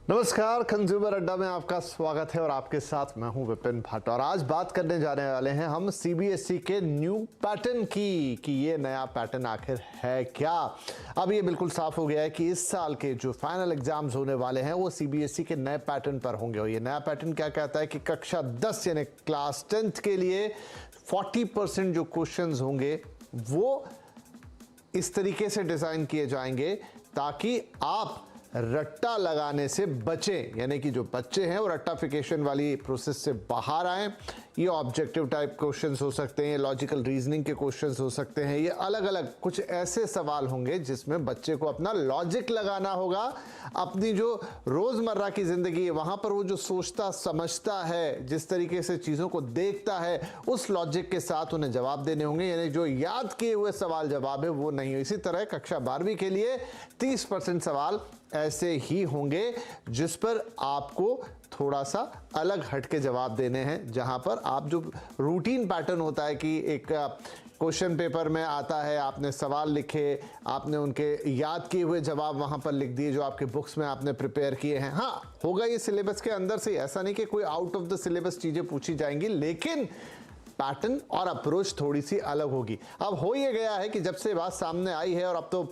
नमस्कार, कंज्यूमर अड्डा में आपका स्वागत है और आपके साथ मैं हूं विपिन भट्ट। और आज बात करने जाने वाले हैं हम सीबीएसई के न्यू पैटर्न की कि ये नया पैटर्न आखिर है क्या। अब ये बिल्कुल साफ हो गया है कि इस साल के जो फाइनल एग्जाम्स होने वाले हैं वो सीबीएसई के नए पैटर्न पर होंगे। और ये नया पैटर्न क्या कहता है कि कक्षा 10 यानी क्लास 10th के लिए 40% जो क्वेश्चंस होंगे वो इस तरीके से डिजाइन किए जाएंगे ताकि आप रट्टा लगाने से बचें, यानी कि जो बच्चे हैं वो रट्टाफिकेशन वाली प्रोसेस से बाहर आएं। ये ऑब्जेक्टिव टाइप क्वेश्चंस हो सकते हैं, लॉजिकल रीजनिंग के क्वेश्चंस हो सकते हैं, ये अलग अलग कुछ ऐसे सवाल होंगे जिसमें बच्चे को अपना लॉजिक लगाना होगा। अपनी जो रोजमर्रा की जिंदगी है वहां पर वो जो सोचता समझता है, जिस तरीके से चीजों को देखता है, उस लॉजिक के साथ उन्हें जवाब देने होंगे, यानी जो याद किए हुए सवाल जवाब है वो नहीं। इसी तरह कक्षा 12वीं के लिए 30% सवाल ऐसे ही होंगे जिस पर आपको थोड़ा सा अलग हटके जवाब देने हैं, जहां पर आप जो रूटीन पैटर्न होता है कि एक क्वेश्चन पेपर में आता है, आपने सवाल लिखे, आपने उनके याद किए हुए जवाब वहां पर लिख दिए जो आपके बुक्स में आपने प्रिपेयर किए हैं। हाँ, होगा ये सिलेबस के अंदर से, ऐसा नहीं कि कोई आउट ऑफ द सिलेबस चीजें पूछी जाएंगी, लेकिन पैटर्न और अप्रोच थोड़ी सी अलग होगी। अब हो ये गया है कि जब से बात सामने आई है और अब तो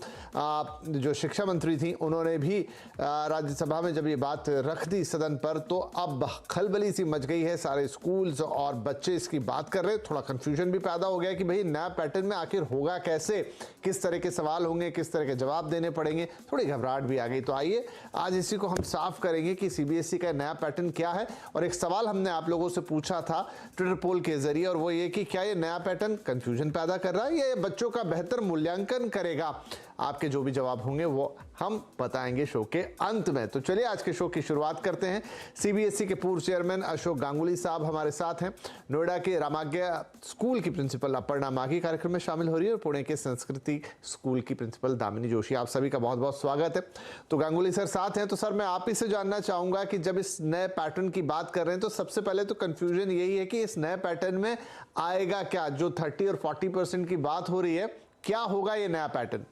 जो शिक्षा मंत्री थी उन्होंने भी राज्यसभा में जब ये बात रख दी सदन पर, तो अब खलबली सी मच गई है। सारे स्कूल्स और बच्चे इसकी बात कर रहे हैं। थोड़ा कंफ्यूजन भी पैदा हो गया कि भाई नया पैटर्न में आखिर होगा कैसे, किस तरह के सवाल होंगे, किस तरह के जवाब देने पड़ेंगे। थोड़ी घबराहट भी आ गई। तो आइए आज इसी को हम साफ करेंगे कि सीबीएसई का नया पैटर्न क्या है। और एक सवाल हमने आप लोगों से पूछा था ट्विटर पोल के जरिए, और वो ये कि क्या ये नया पैटर्न कंफ्यूजन पैदा कर रहा है या ये बच्चों का बेहतर मूल्यांकन करेगा। आपके जो भी जवाब होंगे वो हम बताएंगे शो के अंत में। तो चलिए आज के शो की शुरुआत करते हैं। सीबीएसई के पूर्व चेयरमैन अशोक गांगुली साहब हमारे साथ हैं। नोएडा के रामाज्ञा स्कूल की प्रिंसिपल अपर्णा माघी कार्यक्रम में शामिल हो रही है और पुणे के संस्कृति स्कूल की प्रिंसिपल दामिनी जोशी। आप सभी का बहुत बहुत स्वागत है। तो गांगुली सर साथ हैं। तो सर मैं आप ही से जानना चाहूंगा कि जब इस नए पैटर्न की बात कर रहे हैं तो सबसे पहले तो कंफ्यूजन यही है कि इस नए पैटर्न में आएगा क्या। जो 30 और 40% की बात हो रही है, क्या होगा ये नया पैटर्न?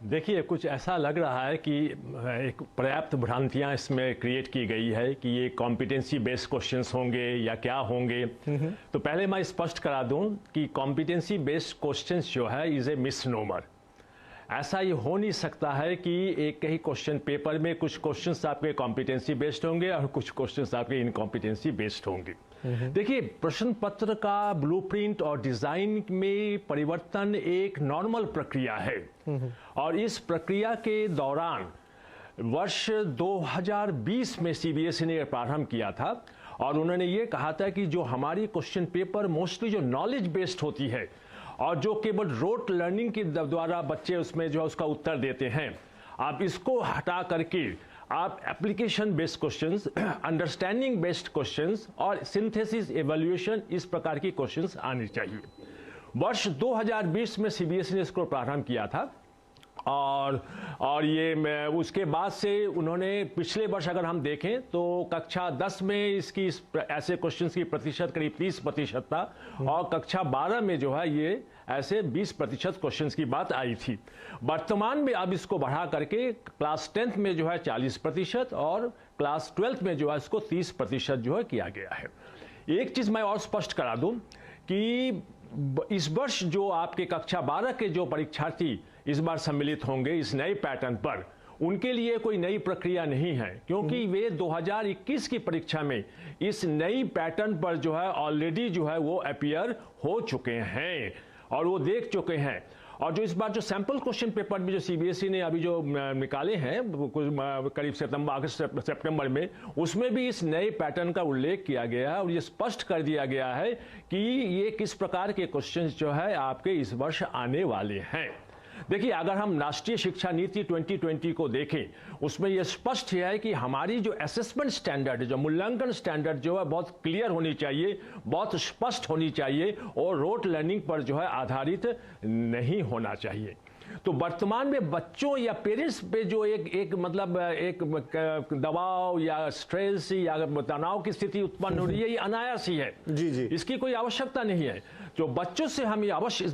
देखिए, कुछ ऐसा लग रहा है कि एक पर्याप्त भ्रांतियां इसमें क्रिएट की गई है कि ये कॉम्पिटेंसी बेस्ड क्वेश्चंस होंगे या क्या होंगे। तो पहले मैं स्पष्ट करा दूं कि कॉम्पिटेंसी बेस्ड क्वेश्चंस जो है इज ए मिसनोमर। ऐसा ये हो नहीं सकता है कि एक ही क्वेश्चन पेपर में कुछ क्वेश्चंस आपके कॉम्पिटेंसी बेस्ड होंगे और कुछ क्वेश्चंस आपके इनकॉम्पिटेंसी बेस्ड होंगे। देखिए, प्रश्न पत्र का ब्लूप्रिंट और डिजाइन में परिवर्तन एक नॉर्मल प्रक्रिया है और इस प्रक्रिया के दौरान वर्ष 2020 में सीबीएसई ने प्रारंभ किया था और उन्होंने ये कहा था कि जो हमारी क्वेश्चन पेपर मोस्टली जो नॉलेज बेस्ड होती है और जो केवल रोट लर्निंग के द्वारा बच्चे उसमें जो है उसका उत्तर देते हैं, आप इसको हटा करके आप application based questions, understanding based questions और सिंथेसिस एवल्यूएशन इस प्रकार की क्वेश्चंस आनी चाहिए। वर्ष 2020 में सीबीएसई ने इसको प्रारंभ किया था और ये उसके बाद से उन्होंने पिछले वर्ष अगर हम देखें तो कक्षा 10 में इसकी ऐसे क्वेश्चंस की प्रतिशत करीब 30% था और कक्षा 12 में जो है ये ऐसे 20% क्वेश्चंस की बात आई थी। वर्तमान में अब इसको बढ़ा करके क्लास 10th में जो है 40% और क्लास 12th में जो है इसको 30% जो है किया गया है। एक चीज मैं और स्पष्ट करा दूं कि इस वर्ष जो आपके कक्षा 12 के जो परीक्षार्थी इस बार सम्मिलित होंगे इस नए पैटर्न पर, उनके लिए कोई नई प्रक्रिया नहीं है, क्योंकि वे 2021 की परीक्षा में इस नई पैटर्न पर जो है ऑलरेडी जो है वो अपीयर हो चुके हैं और वो देख चुके हैं। और जो इस बार जो सैंपल क्वेश्चन पेपर भी जो सीबीएसई ने अभी जो निकाले हैं करीब सितंबर में, उसमें भी इस नए पैटर्न का उल्लेख किया गया है और ये स्पष्ट कर दिया गया है कि ये किस प्रकार के क्वेश्चंस जो है आपके इस वर्ष आने वाले हैं। देखिए, अगर हम राष्ट्रीय शिक्षा नीति 2020 को देखें, उसमें यह स्पष्ट है कि हमारी जो असेसमेंट स्टैंडर्ड, जो मूल्यांकन स्टैंडर्ड जो है बहुत क्लियर होनी चाहिए, बहुत स्पष्ट होनी चाहिए और रोट लर्निंग पर जो है आधारित नहीं होना चाहिए। तो वर्तमान में बच्चों या पेरेंट्स पे जो एक दबाव या स्ट्रेस या तनाव की स्थिति उत्पन्न हो रही है, ये अनायास ही है। जी जी, इसकी कोई आवश्यकता नहीं है। जो बच्चों से हम ये अवश्य